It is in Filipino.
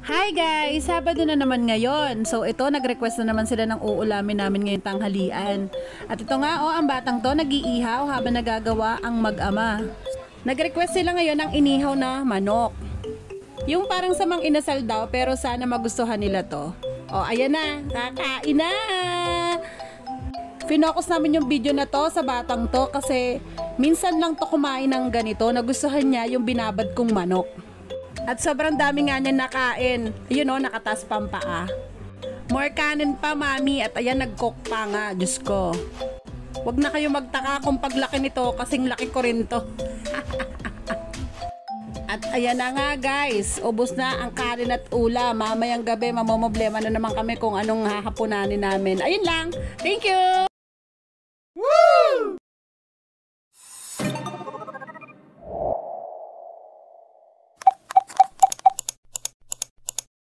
Hi guys! Sabado na naman ngayon. So ito, nag-request na naman sila ng uulamin namin ngayong tanghalian. At ito nga ang batang to nag-iihaw habang nagagawa ang mag-ama. Nag-request sila ngayon ng inihaw na manok. Yung parang samang inasal daw pero sana magustuhan nila to. Ayan na, kakain na! Finokus namin yung video na to sa batang to kasi minsan lang to kumain ng ganito. Nagustuhan niya yung binabad kong manok. At sobrang dami nga niya nakain. Yun nakatas pang paa. More kanin pa, mami. At ayan, nag-cook pa nga. Diyos ko. Huwag na kayo magtaka kung paglaki nito kasing laki ko rin to. At ayan na nga guys. Ubos na ang kanin at ulam. Mamayang gabi, mamomoblema na naman kami kung anong hahapunanin namin. Ayun lang. Thank you!